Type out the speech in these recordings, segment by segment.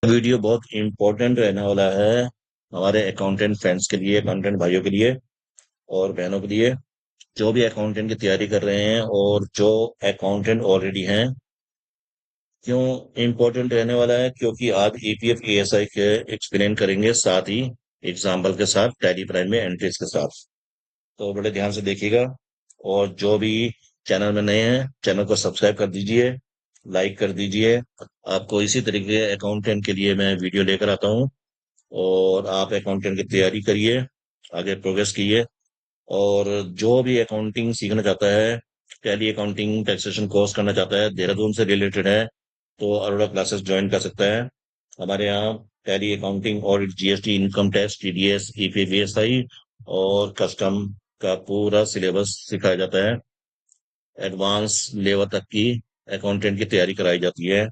Video बहुत important रहने वाला है हमारे अकाउंटेंट फ्रेंड्स के लिए, अकाउंटेंट भाइयों के लिए और बहनों के लिए, जो भी अकाउंटेंट की तैयारी कर रहे हैं और जो अकाउंटेंट ऑलरेडी हैं। क्यों इंपॉर्टेंट रहने वाला है? क्योंकि आज ईपीएफ ईएसआई के एक्सप्लेन करेंगे, साथ ही एग्जाम्पल के साथ, टैली प्राइम में एंट्रीज के साथ। तो बड़े ध्यान से देखिएगा। और जो भी चैनल में नए हैं, चैनल को सब्सक्राइब कर दीजिए, लाइक कर दीजिए। आपको इसी तरीके अकाउंटेंट के लिए मैं वीडियो लेकर आता हूँ और आप अकाउंटेंट की तैयारी करिए, आगे प्रोग्रेस कीजिए। और जो भी अकाउंटिंग सीखना चाहता है, टैली अकाउंटिंग टैक्सेशन कोर्स करना चाहता है, देहरादून से रिलेटेड है, तो अरोड़ा क्लासेस ज्वाइन कर सकता है। हमारे यहाँ टैली अकाउंटिंग और जीएसटी, इनकम टैक्स, टीडीएस, ईपीएफएसआई और कस्टम का पूरा सिलेबस सिखाया जाता है। एडवांस लेवल तक की अकाउंटेंट की तैयारी कराई जाती है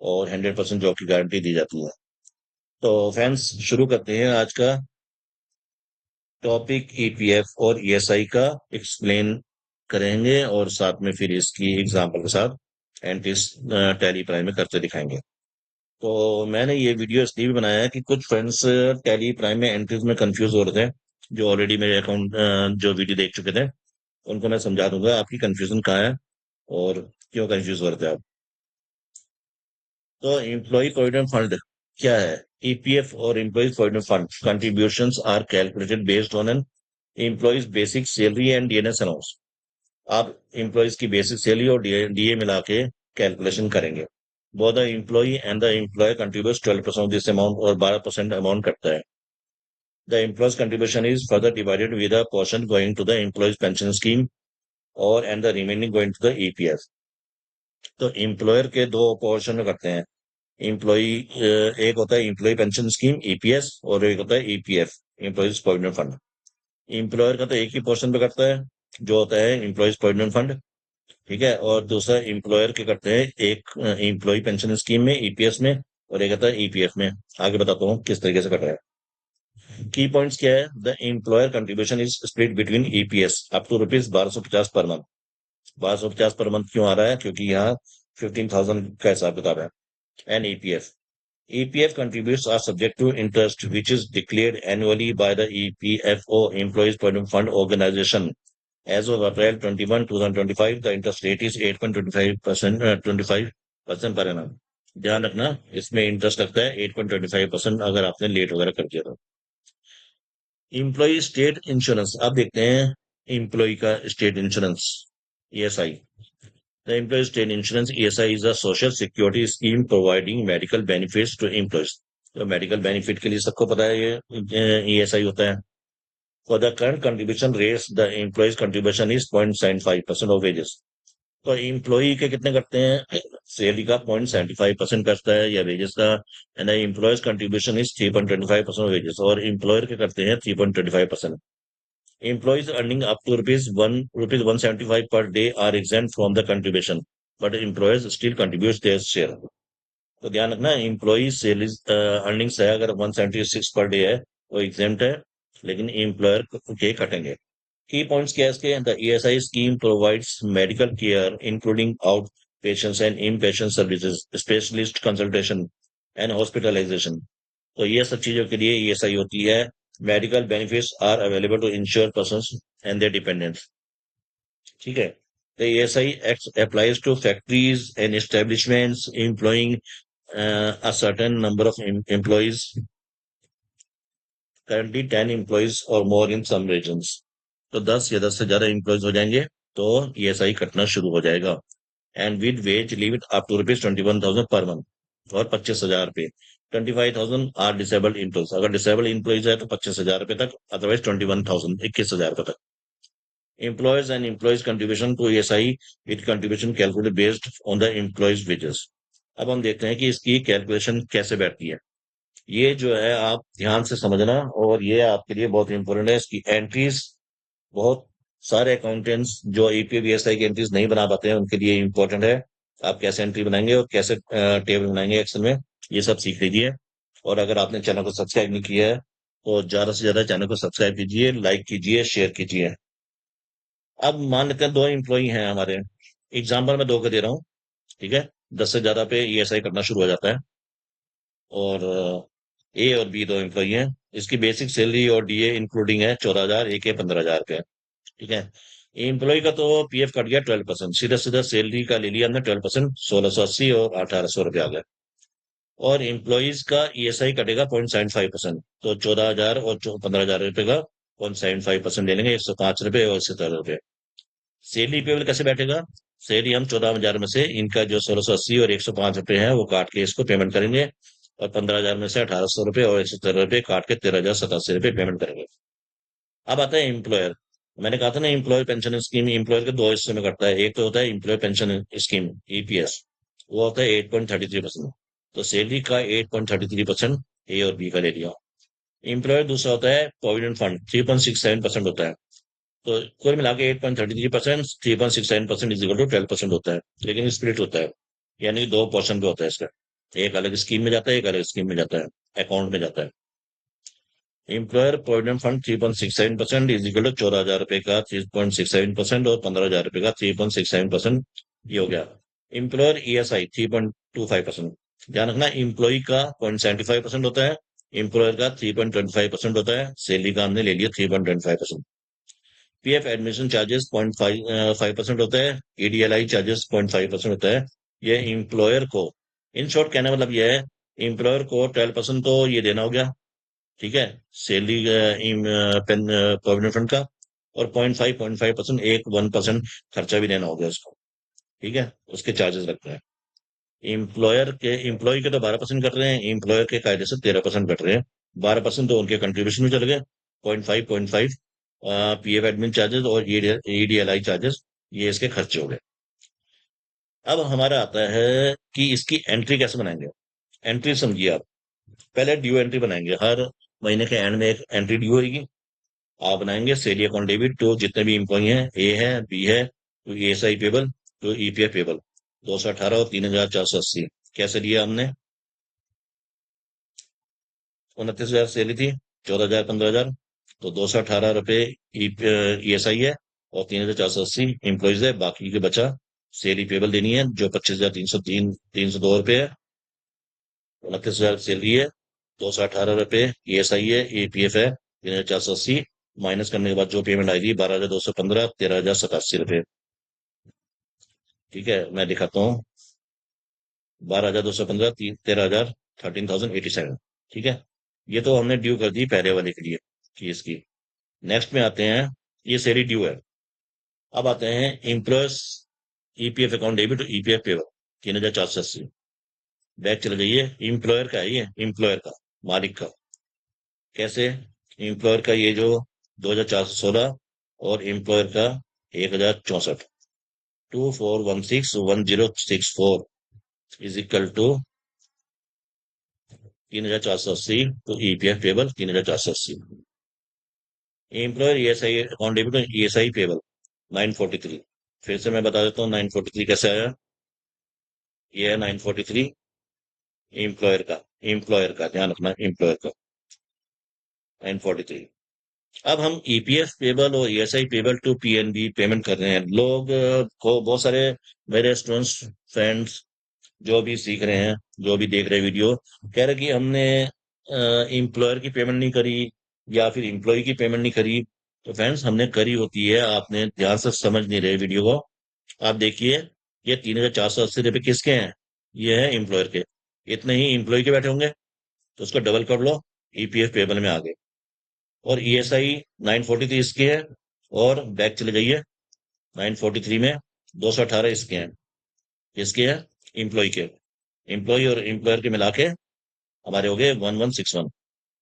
और 100% जॉब की गारंटी दी जाती है। तो फ्रेंड्स, शुरू करते हैं आज का टॉपिक। ईपीएफ और ईएसआई का एक्सप्लेन करेंगे और साथ में फिर इसकी एग्जांपल के साथ एंट्रीज टैली प्राइम में करते दिखाएंगे। तो मैंने ये वीडियो इसलिए भी बनाया है कि कुछ फ्रेंड्स टैली प्राइम में एंट्रीज में कंफ्यूज हो रहे थे, जो ऑलरेडी मेरे अकाउंट जो वीडियो देख चुके थे। उनको मैं समझा दूंगा आपकी कंफ्यूजन कहाँ है और क्यों कंफ्यूज हो रहे थे आप। तो एम्प्लॉय प्रोविडेंट फंड क्या है? ईपीएफ और employee provident fund contributions are calculated based on an employee's basic salary and DNS allowance. आप एम्प्लॉयज की बेसिक सैलरी और डीए मिला के कैलकुलेशन करेंगे। Both the employer and the employee contribute 12% of this amount, और 12% amount करता है। The employee's contribution is further divided with a portion going to the employees pension scheme और and the remaining going to the EPF. तो employer के दो portion में करते हैं। एम्प्लॉय एक होता है एम्प्लॉय पेंशन स्कीम ईपीएस, और एक होता है EPF, employees provident fund. Employer का तो एक ही पोर्शन पे करता है, जो होता है एम्प्लॉयज प्रोविडेंट फंड। ठीक है। और दूसरा एम्प्लॉयर के करते हैं, एक एम्प्लॉय पेंशन स्कीम में ईपीएस में, और एक आता है ईपीएफ में। आगे बताता हूँ किस तरीके से कर रहा है। की पॉइंट्स क्या है? The employer contribution is split between EPS up to rupees 1250 per month. 1250 per month क्यों आ रहा है? क्योंकि यहाँ 15,000 का हिसाब किताब है। And EPF, EPF contributions are subject to interest, which is declared annually by the EPFO, Employees Provident Fund Organization. As of April 21, 2025, the interest rate is 8.25%, 25% per annum. ध्यान रखना, इसमें इंटरेस्ट लगता है 8.25% अगर आपने लेट वगैरह कर दिया तो। एम्प्लॉय स्टेट इंश्योरेंस, अब देखते हैं एम्प्लॉय का state insurance, ESI. The Employee State Insurance ESI is a social security scheme providing medical benefits to employees. तो मेडिकल बेनिफिट के लिए सबको पता है ये ईएसआई होता है। For the current contribution rates, the employee's contribution is 0.75% of wages. तो एम्प्लॉय के कितने करते हैं? सैलरी का 0.75% करता है, या वेजेस का। And employees contribution is 3.25% of wages, और एम्प्लॉयर के करते हैं 3.25%। Employees earning up to rupees 175 per day are exempt from the contribution, but employers still contribute their share. तो ध्यान रखना, एम्प्लॉई सैलरी अर्निंग्स है अगर 176 पर डे है वो एग्जेम्प्ट है, लेकिन एम्प्लॉयर के कटेंगे। की पॉइंट्स क्या है इसके? The ESI scheme provides medical care including out patients and in patient services, specialist consultation and hospitalisation. तो ये सब चीजों के लिए ईएसआई होती है। Medical benefits are available to insured persons and their dependents. ठीक है। The ESI Act applies to factories and establishments employing a certain number of employees, currently 10 employees or more in some regions. तो 10 या 10 से ज्यादा employees हो जाएंगे तो ESI कटना शुरू हो जाएगा। And with wage limit up to rupees 21,000 per month, और 25,000 रुपए। 25,000 आर डिसेबल्ड एम्प्लॉयज, अगर डिसेबल्ड एम्प्लॉयज है तो 25,000 रुपए तक, अदरवाइज 21,000, 21,000 तक। Employers and employees contribution to ESI, it contribution calculated based on the employees wages. अब हम देखते हैं कि इसकी कैलकुलेशन कैसे बैठती है। ये जो है आप ध्यान से समझना, और ये आपके लिए बहुत इंपॉर्टेंट है। इसकी एंट्रीज बहुत सारे अकाउंटेंट्स जो ईपीएफएसआई की एंट्रीज नहीं बना पाते हैं उनके लिए इंपॉर्टेंट है। आप कैसे एंट्री बनाएंगे और कैसे टेबल बनाएंगे एक्सेल में, ये सब सीख लीजिए। और अगर आपने चैनल को सब्सक्राइब नहीं किया है तो ज्यादा से ज्यादा चैनल को सब्सक्राइब कीजिए, लाइक कीजिए, शेयर कीजिए। अब मान लेते हैं दो एम्प्लॉई हैं हमारे, एग्जाम्पल मैं दो का दे रहा हूँ। ठीक है। 10 से ज्यादा पे ईएसआई करना शुरू हो जाता है। और ए और बी दो एम्प्लॉई हैं। इसकी बेसिक सैलरी और डीए इंक्लूडिंग है 14,000, एक है 15,000 रुपये। ठीक है। एम्प्लॉय का तो पीएफ कट गया 12%, सीधा सीधा सैलरी का ले लिया हमने 12%, 1680 और 1800 रुपये आ गया। और एम्प्लॉयज का ईएसआई कटेगा 0.75%, तो 14,000 और 15,000 रुपये का 0.75% ले लेंगे, 105 रुपये और 17 रुपये। सैलरी पेबल कैसे बैठेगा? सैलरी हम 14,000 में से इनका जो 1680 और 105 रुपये है वो काट के इसको पेमेंट करेंगे, और 15,000 में से 1800 रुपये और 117 रुपये काट के 13,087 रुपये पेमेंट करेंगे। अब आता है एम्प्लॉयर। मैंने कहा था ना, एम्प्लॉय पेंशन स्कीम एम्प्लॉयर के दो हिस्से में करता है। एक तो होता है एम्प्लॉय पेंशन स्कीम, ईपीएस, वो होता है 8.33%। तो सैलरी का 8.33% ए और बी का ले लिया। एम्प्लॉयर दूसरा होता है प्रोविडेंट फंड, 3.67% होता है। तो कुल मिला के 8.33%, 3.67% इज इक्वल टू 12% होता है। लेकिन स्प्लिट होता है, यानी कि दो पोर्शन पे होता है इसका। एक अलग स्कीम में जाता है, एक अलग स्कीम में जाता है, अकाउंट में जाता है। Employer provident fund 3.67% is equal to 14,000 रुपये का 3.67% और 15,000 रुपये का 3.67%। ये हो गया। Employer ESI 3.25%। ध्यान रखना, एम्प्लॉय का 0.75% होता है, एम्प्लॉयर का 3.25% होता है। सैलरी का हमने ले लिया 3.25%। पीएफ एडमिशन चार्जेस 0.5% होता है, ईडीएलआई चार्जेस 0.5% होता है। ये एम्प्लॉयर को, इन शॉर्ट कहने का मतलब यह है, एम्प्लॉयर को 12% तो ये देना हो गया, ठीक है, सैलरी प्रोविडेंट फंड का। और 0.5% एक 1% खर्चा भी देना हो गया उसको। ठीक है, उसके चार्जेस लगते हैं। एम्प्लॉय के तो 12% कट रहे हैं, एम्प्लॉयर के कायदे से 13% कट रहे हैं। 12% तो उनके कंट्रीब्यूशन में चले गए, 0.5 पीएफ एडमिन चार्जेस और ईडीएलआई चार्जेस, ये इसके खर्चे हो गए। अब हमारा आता है कि इसकी एंट्री कैसे बनाएंगे। एंट्री समझिए आप, पहले ड्यू एंट्री बनाएंगे। हर महीने के एंड में एक एंट्री ड्यू होगी। आप बनाएंगे सैलरी अकाउंट डेबिट टू जितने भी इंप्लॉई हैं, ए है, बी है, तो ईएसआई पेबल, तो ईपीएफ पेबल, 218 और 3,480। कैसे दिया हमने? 29,000 सैलरी थी, 14,000, 15,000, तो 218 रुपये ईएसआई है, और 3,480 इंप्लॉइज है। बाकी के बचा सैलरी पेबल देनी है, जो 25,302 रुपये है। 29,000 सैलरी है, 218 रुपये ईएसआई है, ईपीएफ है 3,480, माइनस करने के बाद जो पेमेंट आएगी 12,215, 13,087 रुपये। ठीक है, मैं दिखाता हूँ। 12,215, 13,000, 13,087। ठीक है, ये तो हमने ड्यू कर दी पहले वाले के लिए कि इसकी। नेक्स्ट में आते हैं, ये सैलरी ड्यू है। अब आते हैं एम्प्लॉयर्स ईपीएफ अकाउंट डेबिट और ईपीएफ पेबल, 3,480। बैक चले जाइए, एम्प्लॉयर का है ये, एम्प्लॉयर का, मालिक का। कैसे? एम्प्लॉयर का ये जो 2,416 और एम्प्लॉयर का 1,064, 24161064 is equal to 3,480 to EPF payable 3,480। Employer ESI account debit और ईएसआई पेबल 943। फिर से मैं बता देता हूँ 943 कैसे आया। ये है 943 एम्प्लॉयर का, एम्प्लॉयर का ध्यान रखना, एम्प्लॉयर का 943। अब हम ईपीएफ पेबल और ESI payable to PNB payment कर रहे हैं। लोग को बहुत सारे मेरे स्टूडेंट्स, फ्रेंड्स जो भी सीख रहे हैं, जो भी देख रहे हैं वीडियो, कह रहे कि हमने एम्प्लॉयर की पेमेंट नहीं करी या फिर एम्प्लॉय की पेमेंट नहीं करी। तो फ्रेंड्स, हमने करी होती है, आपने ध्यान से समझ नहीं रहे वीडियो को। आप देखिए, ये 3,480 रुपये किसके हैं? ये है एम्प्लॉयर के। इतने ही एम्प्लॉय के बैठे होंगे, तो उसको डबल कर लो, ईपीएफ पेबल में आ गए। और ईएसआई 943 इसके है, और बैक चले जाइए, 943 में 218 इसके हैं। किसके हैं? एम्प्लॉय के। एम्प्लॉय और एम्प्लॉयर के मिला के हमारे हो गए 1161।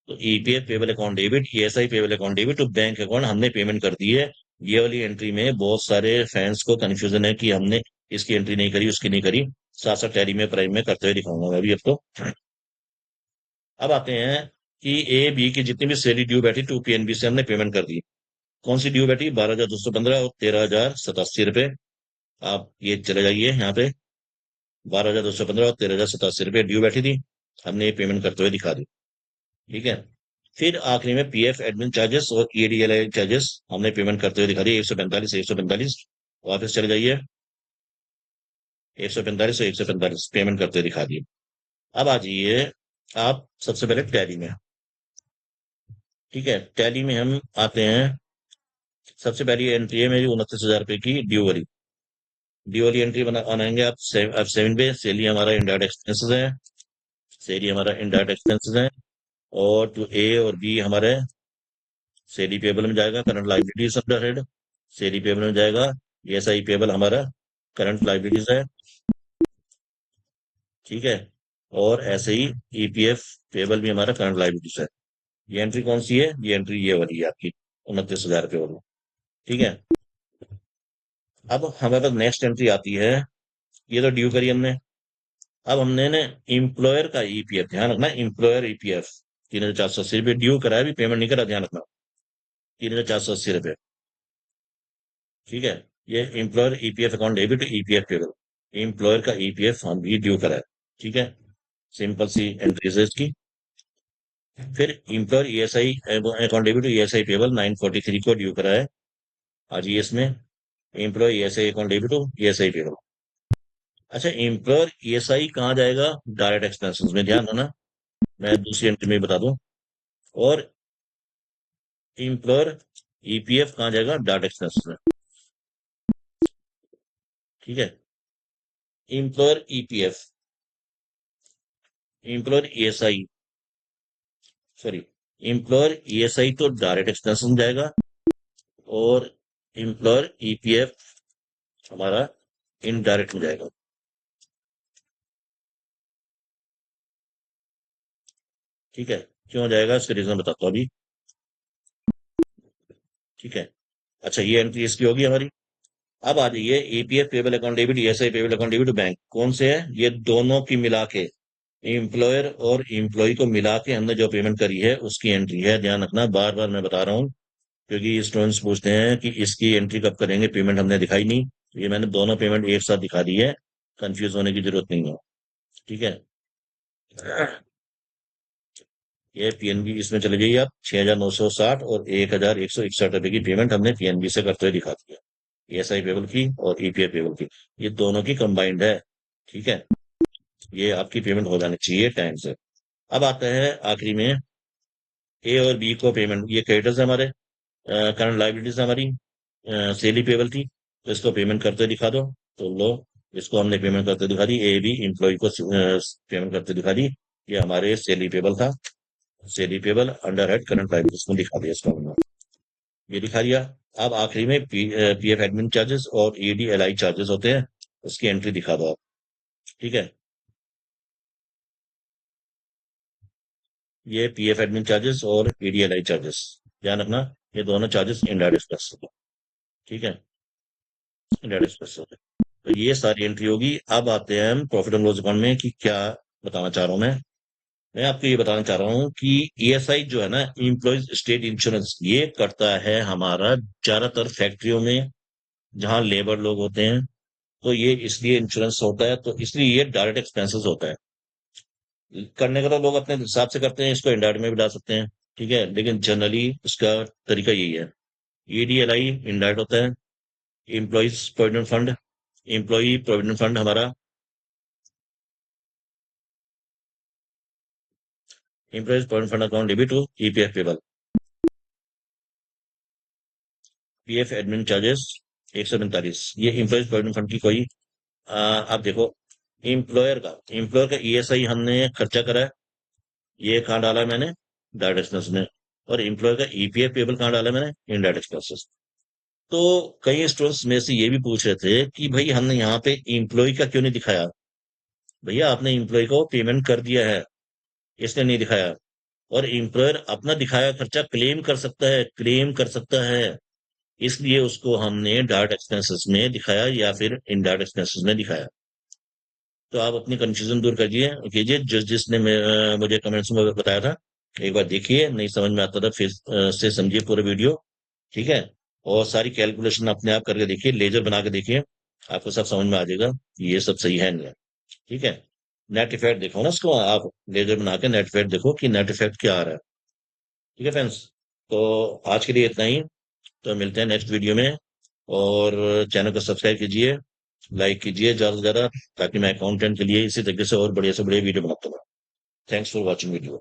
तो EPF payable account debit, ESI payable account debit तो बैंक अकाउंट हमने पेमेंट कर दी है। ये वाली एंट्री में बहुत सारे फैंस को कंफ्यूजन है कि हमने इसकी एंट्री नहीं करी, उसकी नहीं करी। साथ साथ टैली में प्राइम में करते हुए दिखाऊंगा मैं अभी आपको। अब आते हैं कि ए बी की जितनी भी सैलरी ड्यू बैठी टू पीएनबी से हमने पेमेंट कर दी। कौन सी ड्यू बैठी? 12,215 और 13,087 रुपये। आप ये चले जाइए यहाँ पे, 12,215 और 13,087 रुपये ड्यू बैठी थी, हमने ये पेमेंट करते हुए दिखा दी। ठीक है। फिर आखिरी में पीएफ एडमिन चार्जेस और ईडीएलआई चार्जेस हमने पेमेंट करते हुए दिखा दी, 145, 145। वापस चले जाइए, 145 और 145 पेमेंट करते हुए दिखा दिए। अब आ जाइए आप सबसे पहले टैली में, ठीक है, टैली में हम आते हैं। सबसे पहली एंट्री है मेरी 29,000 रुपए की ड्यू वाली। ड्यू वाली एंट्री बनाएंगे आप F7 पे। सैलरी हमारा इनडायरेक्ट एक्सपेंसेस है। सैलरी हमारा इनडायरेक्ट एक्सपेंसेस है। और जो ए और बी हमारे सैलरी पेबल में जाएगा, current liabilities under head. Salary payable में जाएगा। ESI पेबल हमारा करंट लाइबिलिटीज है, ठीक है। और ऐसे ही EPF पेबल भी हमारा करंट लाइबिलिटीज है। ये एंट्री कौन सी है? ये एंट्री ये वाली है आपकी, 29,000 रुपये वाली, ठीक है। अब हमारे पास नेक्स्ट एंट्री आती है। ये तो ड्यू करी हमने। अब हमने ना इम्प्लॉयर का EPF, ध्यान रखना, इम्प्लॉयर EPF 3,480 रुपये ड्यू करा है, अभी पेमेंट नहीं करा, ध्यान रखना। 3,480 रुपये, ठीक है। ये employer EPF account debit EPF payable. Employer का EPF हम भी ड्यू करा है, ठीक है। सिंपल सी एंट्रीज है इसकी। फिर employer ESI account debit ESI payable 943 को ड्यू करा है। आज ये इसमें employee ESI account debit ESI payable. अच्छा, एम्प्लॉयर ESI कहाँ जाएगा? डायरेक्ट एक्सपेंसेस में, ध्यान देना, मैं दूसरी एंट्री में बता दूं। और एम्प्लॉयर EPF कहाँ जाएगा? डायरेक्ट एक्सपेंसेस में, ठीक है। Employer EPF, employer ESI, sorry, employer ESI तो डायरेक्ट एक्सपेंसेस में जाएगा। और एम्प्लॉयर EPF हमारा इनडायरेक्ट में जाएगा, ठीक है। क्यों जाएगा इसका रीजन बताता हूँ अभी, ठीक है। अच्छा, ये एंट्री इसकी होगी हमारी। अब आ जाइए EPF payable account debit ESI payable account debit bank कौन से है? ये दोनों की मिला के, एम्प्लॉयर और एम्प्लॉय को मिला के हमने जो पेमेंट करी है उसकी एंट्री है, ध्यान रखना, बार बार मैं बता रहा हूँ। क्योंकि स्टूडेंट्स पूछते हैं कि इसकी एंट्री कब करेंगे, पेमेंट हमने दिखाई नहीं। तो ये मैंने दोनों पेमेंट एक साथ दिखा दी है, कंफ्यूज होने की जरूरत नहीं है, ठीक है। ये PNB इसमें चले जाइए आप, 6,960 और 1,161 रुपए की पेमेंट हमने PNB से करते हुए दिखा दी है। ESI पेबल की और EPF पेबल की, ये दोनों की कंबाइंड है, ठीक है। ये आपकी पेमेंट हो जानी चाहिए टाइम से। अब आता है आखिरी में ए और बी को पेमेंट, ये क्रेडिटर्स है हमारे, करंट लाइबिलिटीज हमारी, सेली पेबल थी, तो इसको पेमेंट करते दिखा दो। तो लो, इसको हमने पेमेंट करते दिखा दी, ए बी एम्प्लॉय को पेमेंट करते दिखा दी। ये हमारे सेली पेबल था, सेली payable under head current liabilities में दिखा दिया इसको हमने, ये दिखा दिया। अब आखिरी में PF एडमिन चार्जेस और EDLI चार्जेस होते हैं, उसकी एंट्री दिखा दो आप, ठीक है। ये PF एडमिन चार्जेस और EDLI चार्जेस, ध्यान रखना, ये दोनों चार्जेस इनडायरेक्ट एक्सपेंस होते हैं, ठीक है, इनडायरेक्ट एक्सपेंस होते हैं। तो ये सारी एंट्री होगी। अब आते हैं हम प्रॉफिट एंड लॉस अकाउंट में कि क्या बताना चाह रहा हूं मैं आपको ये बताना चाह रहा हूँ कि ESI जो है ना, इम्प्लॉइज स्टेट इंश्योरेंस, ये करता है हमारा ज्यादातर फैक्ट्रियों में जहाँ लेबर लोग होते हैं। तो ये इसलिए इंश्योरेंस होता है, तो इसलिए ये डायरेक्ट एक्सपेंसेस होता है। करने का तो लोग अपने हिसाब से करते हैं, इसको इंडायरेक्ट में भी डाल सकते हैं, ठीक है, लेकिन जनरली इसका तरीका यही है। EDLI इनडायरेक्ट होता है। Employees provident fund, employee provident fund हमारा, employees provident fund account debit to EPF payable. PF admin charges 145, ये एम्प्लॉइज प्रोविडेंट फंड की कोई आप देखो, एम्प्लॉयर का ESI हमने खर्चा करा है, ये कहाँ डाला है मैंने? डायरेक्ट एक्सपेंस में। और एम्प्लॉयर का EPF पेबल कहाँ डाला है मैंने? Indirect expenses. तो कई स्टूडेंट्स में से ये भी पूछ रहे थे कि भाई हमने यहाँ पे एम्प्लॉय का क्यों नहीं दिखाया? भैया आपने एम्प्लॉय को पेमेंट कर दिया है, इसने नहीं दिखाया। और एम्प्लॉयर अपना दिखाया खर्चा क्लेम कर सकता है, क्लेम कर सकता है, इसलिए उसको हमने डायरेक्ट एक्सपेंसेस में दिखाया या फिर इनडायरेक्ट एक्सपेंसेस में दिखाया। तो आप अपनी कंफ्यूजन दूर करिए कीजिए, जिसने मुझे कमेंट्स में बताया था, एक बार देखिए, नहीं समझ में आता था फिर से समझिए पूरा वीडियो, ठीक है। और सारी कैलकुलेशन अपने आप करके देखिए, लेजर बना के देखिए, आपको सब समझ में आ जाएगा कि ये सब सही है नहीं है, ठीक है। नेट इफेक्ट देखो ना इसको आप, लेजर बना के नेट इफेक्ट देखो कि नेट इफेक्ट क्या आ रहा है, ठीक है फ्रेंड्स। तो आज के लिए इतना ही, तो मिलते हैं नेक्स्ट वीडियो में। और चैनल को सब्सक्राइब कीजिए, लाइक कीजिए ज्यादा से ज्यादा, ताकि मैं अकाउंटेंट के लिए इसी तरीके से और बढ़िया से बढ़िया वीडियो बनाता हूँ। Thanks for watching video.